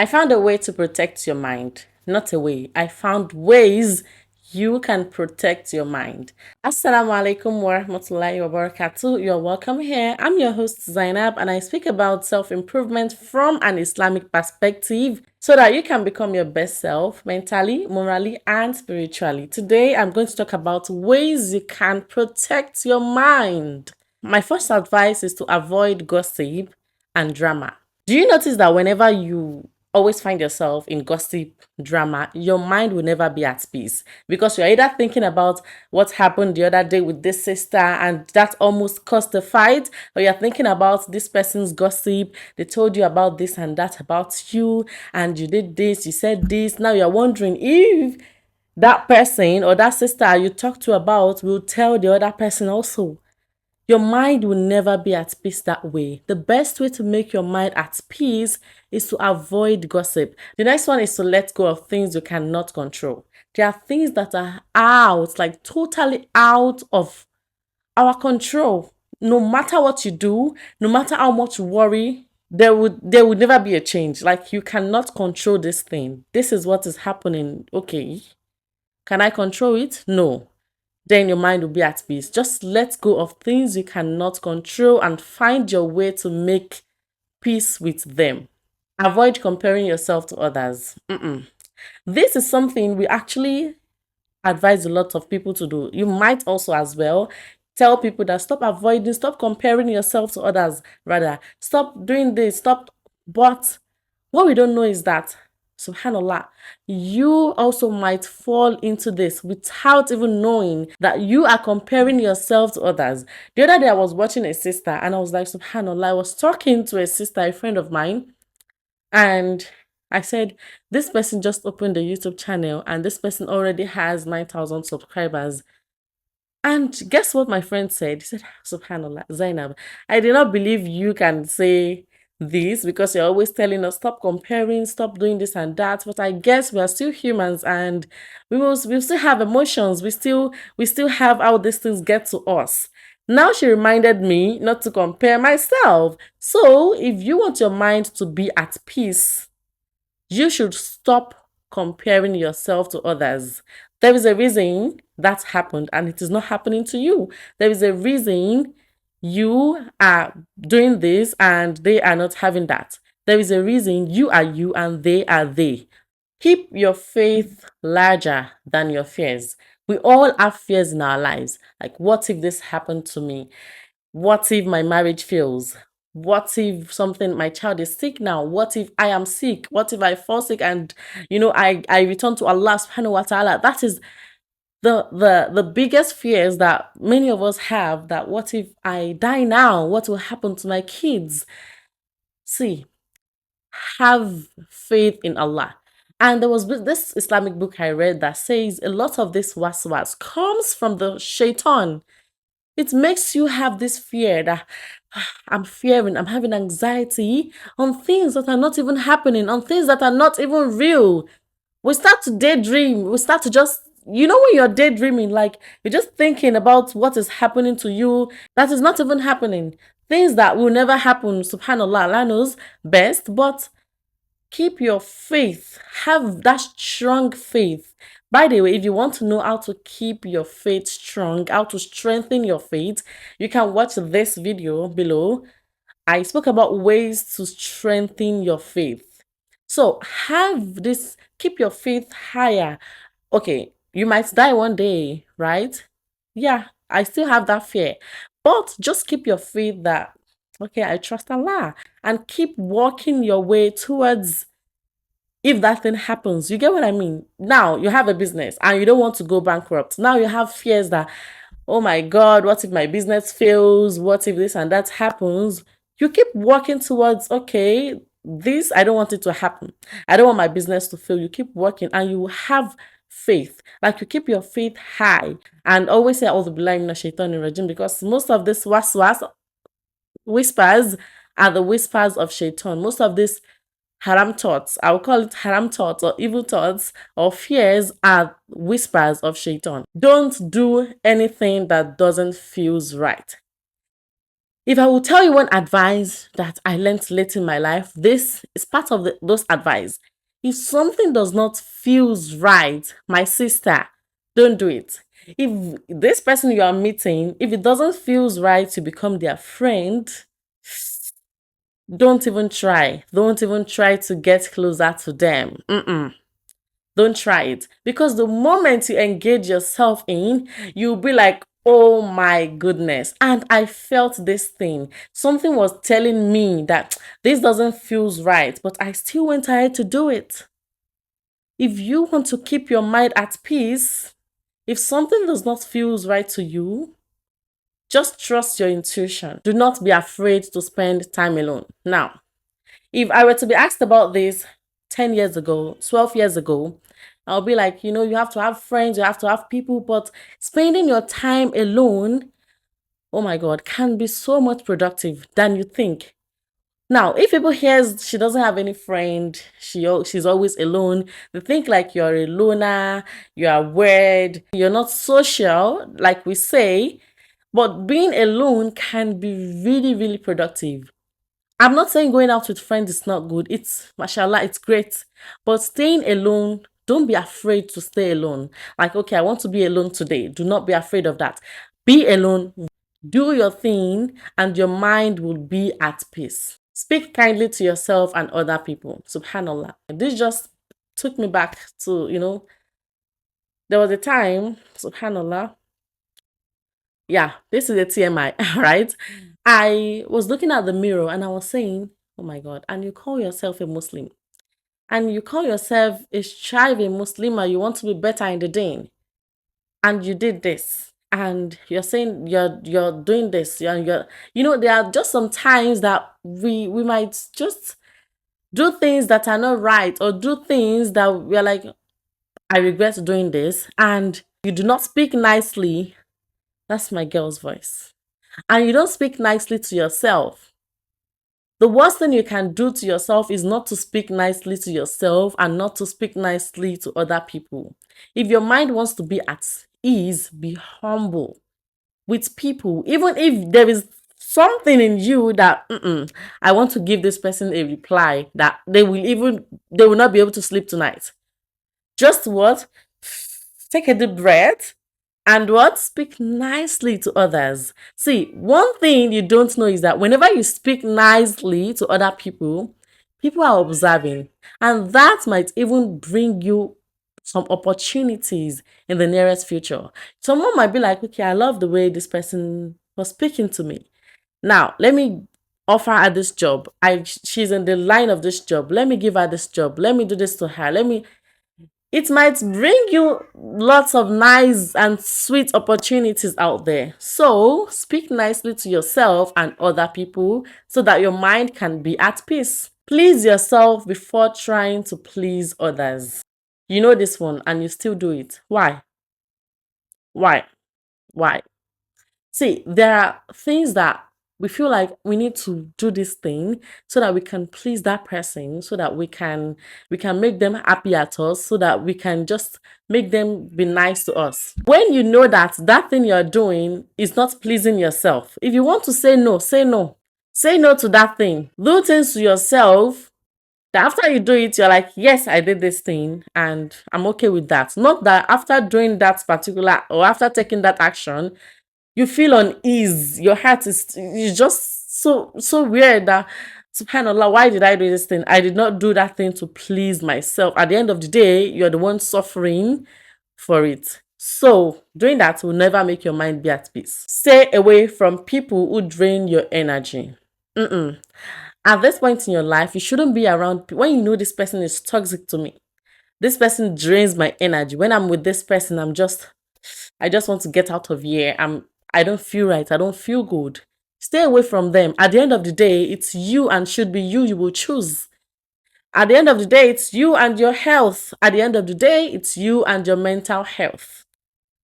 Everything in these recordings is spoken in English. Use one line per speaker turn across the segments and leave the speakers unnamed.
I found a way to protect your mind. Not a way. I found ways you can protect your mind. Assalamu alaikum wa rahmatullahi wa barakatuh. You're welcome here. I'm your host Zainab and I speak about self-improvement from an Islamic perspective so that you can become your best self mentally, morally, and spiritually. Today I'm going to talk about ways you can protect your mind. My first advice is to avoid gossip and drama. Do you notice that whenever you always find yourself in gossip, drama, your mind will never be at peace because you're either thinking about what happened the other day with this sister and that almost caused a fight, or you're thinking about this person's gossip. They told you about this and that about you, and you did this, you said this. Now you're wondering if that person or that sister you talked to about will tell the other person also. Your mind will never be at peace that way. The best way to make your mind at peace is to avoid gossip. The next one is to let go of things you cannot control. There are things that are out, like totally out of our control. No matter what you do, no matter how much you worry, there would never be a change. Like you cannot control this thing. This is what is happening. Okay. Can I control it? No. Then your mind will be at peace. Just let go of things you cannot control and find your way to make peace with them. Avoid comparing yourself to others. This is something we actually advise a lot of people to do. You might also, as well, tell people that stop comparing yourself to others, rather, stop doing this, stop. But what we don't know is that, subhanallah, you also might fall into this without even knowing that you are comparing yourself to others. The other day, I was watching a sister and I was like, subhanallah, I was talking to a sister, a friend of mine, and I said, this person just opened a YouTube channel and this person already has 9,000 subscribers. And guess what my friend said? He said, subhanallah, Zainab, I did not believe you can say this because you're always telling us stop comparing, stop doing this and that. But I guess we are still humans and we still have emotions. We still have how these things get to us. Now she reminded me not to compare myself. So if you want your mind to be at peace, you should stop comparing yourself to others. There is a reason that happened and it is not happening to you. There is a reason you are doing this and they are not having that. There is a reason you are you and they are they. Keep your faith larger than your fears. We all have fears in our lives. Like, what if this happened to me? What if my marriage fails? What if my child is sick now? What if I am sick? What if I fall sick and I return to Allah subhanahu wa ta'ala? That is the biggest fears that many of us have, that what if I die now? What will happen to my kids? See, have faith in Allah. And there was this Islamic book I read that says a lot of this waswas comes from the shaitan. It makes you have this fear that I'm fearing, I'm having anxiety on things that are not even happening, on things that are not even real. We start to daydream. We start to just, when you're daydreaming, like you're just thinking about what is happening to you that is not even happening. Things that will never happen, subhanAllah, Allah knows best, but keep your faith. Have that strong faith. By the way, if you want to know how to keep your faith strong, how to strengthen your faith, you can watch this video below. I spoke about ways to strengthen your faith. So keep your faith higher. Okay, you might die one day, right? Yeah, I still have that fear. But just keep your faith that, okay, I trust Allah, and keep walking your way towards, if that thing happens. You get what I mean? Now you have a business and you don't want to go bankrupt. Now you have fears that, oh my God, what if my business fails? What if this and that happens? You keep working towards, okay, this, I don't want it to happen. I don't want my business to fail. You keep working and you have faith. Like, you keep your faith high and always say, "A'udhu billahi minash shaitani rajim," because most of this waswas whispers are the whispers of shaitan. Most of this haram thoughts, I will call it haram thoughts or evil thoughts or fears, are whispers of shaitan. Don't do anything that doesn't feel right. If I will tell you one advice that I learned late in my life, this is part of those advice. If something does not feels right, my sister, don't do it. If this person you are meeting, if it doesn't feels right to become their friend, don't even try. Don't even try to get closer to them. Don't try it. Because the moment you engage yourself in, you'll be like, oh my goodness. And I felt this thing. Something was telling me that this doesn't feel right, but I still went ahead to do it. If you want to keep your mind at peace, if something does not feel right to you, just trust your intuition. Do not be afraid to spend time alone. Now, if I were to be asked about this 10 years ago, 12 years ago, I'll be like, you have to have friends, you have to have people, but spending your time alone, oh my God, can be so much productive than you think. Now, if people hears she doesn't have any friend, she's always alone, they think like you're a loner, you are weird, you're not social, like we say, but being alone can be really, really productive. I'm not saying going out with friends is not good. It's, mashallah, it's great. But staying alone, don't be afraid to stay alone. Like, okay, I want to be alone today. Do not be afraid of that. Be alone, do your thing, and your mind will be at peace. Speak kindly to yourself and other people. Subhanallah. This just took me back to, there was a time, subhanallah. Yeah, this is a TMI, right? I was looking at the mirror and I was saying, oh my God, and you call yourself a Muslim and you call yourself a striving Muslimah, you want to be better in the deen, and you did this. And you're saying you're doing this, there are just some times that we might just do things that are not right, or do things that we're like, I regret doing this, and you do not speak nicely. That's my girl's voice. And you don't speak nicely to yourself. The worst thing you can do to yourself is not to speak nicely to yourself and not to speak nicely to other people. If your mind wants to be at ease, be humble with people. Even if there is something in you that I want to give this person a reply that they will not be able to sleep tonight. Just what? Take a deep breath and what? Speak nicely to others. See, one thing you don't know is that whenever you speak nicely to other people, people are observing. And that might even bring you some opportunities in the nearest future. Someone might be like, okay, I love the way this person was speaking to me. Now, let me offer her this job. She's in the line of this job. Let me give her this job. Let me do this to her. It might bring you lots of nice and sweet opportunities out there. So speak nicely to yourself and other people so that your mind can be at peace. Please yourself before trying to please others. You know this one and you still do it. Why? Why? Why? See, there are things that we feel like we need to do this thing so that we can please that person, so that we can make them happy at us, so that we can just make them be nice to us. When you know that that thing you're doing is not pleasing yourself, if you want to say no, say no. Say no to that thing. Do things to yourself that after you do it, you're like, yes, I did this thing and I'm okay with that. Not that after doing that particular or after taking that action, you feel unease. Your heart is just so weird that, subhanallah, why did I do this thing? I did not do that thing to please myself. At the end of the day, you're the one suffering for it. So doing that will never make your mind be at peace. Stay away from people who drain your energy. At this point in your life, you shouldn't be around when you know this person is toxic to me. This person drains my energy. When I'm with this person, I just want to get out of here. I don't feel right. I don't feel good. Stay away from them. At the end of the day, it's you and should be you will choose. At the end of the day, it's you and your health. At the end of the day, it's you and your mental health.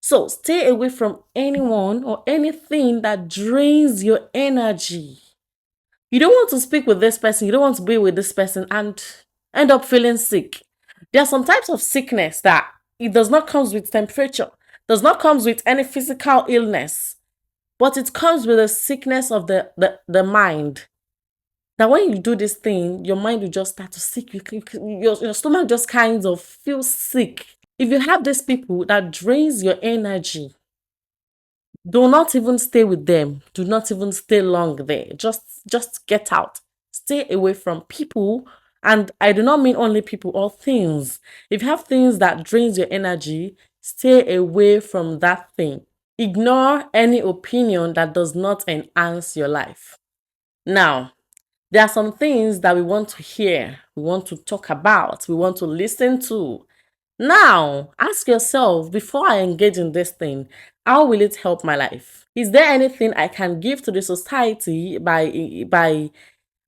So stay away from anyone or anything that drains your energy. You don't want to speak with this person. You don't want to be with this person and end up feeling sick. There are some types of sickness that it does not come with temperature, does not come with any physical illness. but it comes with a sickness of the mind. That when you do this thing, your mind will just start to sick. Your stomach just kind of feels sick. If you have these people that drains your energy, do not even stay with them. Do not even stay long there. Just get out. Stay away from people. And I do not mean only people or things. If you have things that drains your energy, stay away from that thing. Ignore any opinion that does not enhance your life. Now, there are some things that we want to hear, we want to talk about, we want to listen to. Now, ask yourself, before I engage in this thing, how will it help my life? Is there anything I can give to the society by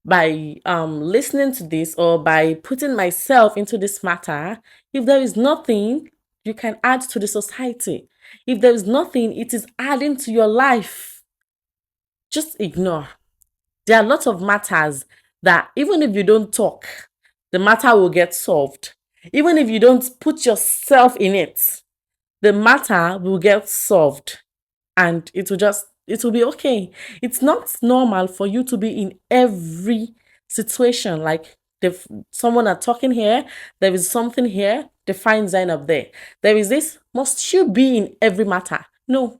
listening to this, or by putting myself into this matter? If there is nothing, you can add to the society. If there is nothing, it is adding to your life. Just ignore. There are lots of matters that even if you don't talk, the matter will get solved. Even if you don't put yourself in it, the matter will get solved, and it will be okay. It's not normal for you to be in every situation. Like, if someone are talking here, there is something here, the fine sign up there. There is this, must you be in every matter? No.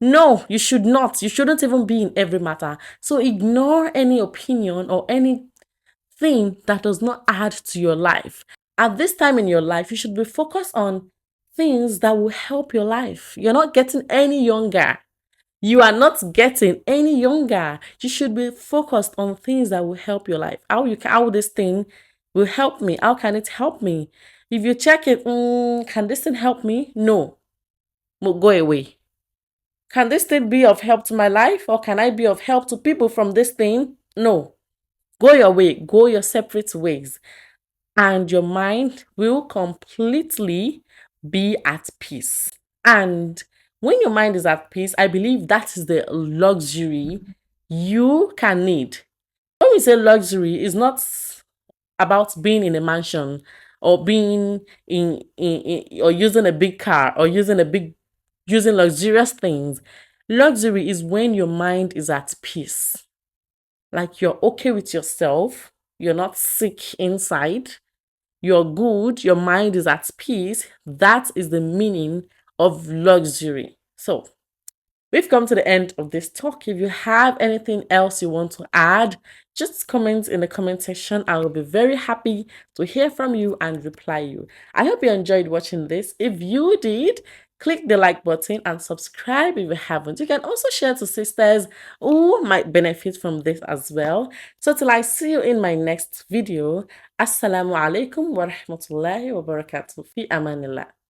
No, you should not. You shouldn't even be in every matter. So ignore any opinion or anything that does not add to your life. At this time in your life, you should be focused on things that will help your life. You're not getting any younger. You are not getting any younger. You should be focused on things that will help your life. How this thing will help me? How can it help me? If you check it, can this thing help me? No. Go away. Can this thing be of help to my life, or can I be of help to people from this thing? No. Go your way, go your separate ways, and your mind will completely be at peace. And when your mind is at peace, I believe that is the luxury you can need. When we say luxury, it's not about being in a mansion, or being or using a big car, or using luxurious things. Luxury is when your mind is at peace. Like, you're okay with yourself, you're not sick inside, you're good, your mind is at peace. That is the meaning of luxury. So, we've come to the end of this talk. If you have anything else you want to add, just comment in the comment section. I will be very happy to hear from you and reply you. I hope you enjoyed watching this. If you did, click the like button and subscribe if you haven't. You can also share to sisters who might benefit from this as well. So till I see you in my next video, Assalamu alaikum wa rahmatullahi wa barakatuh. Fi amanillah.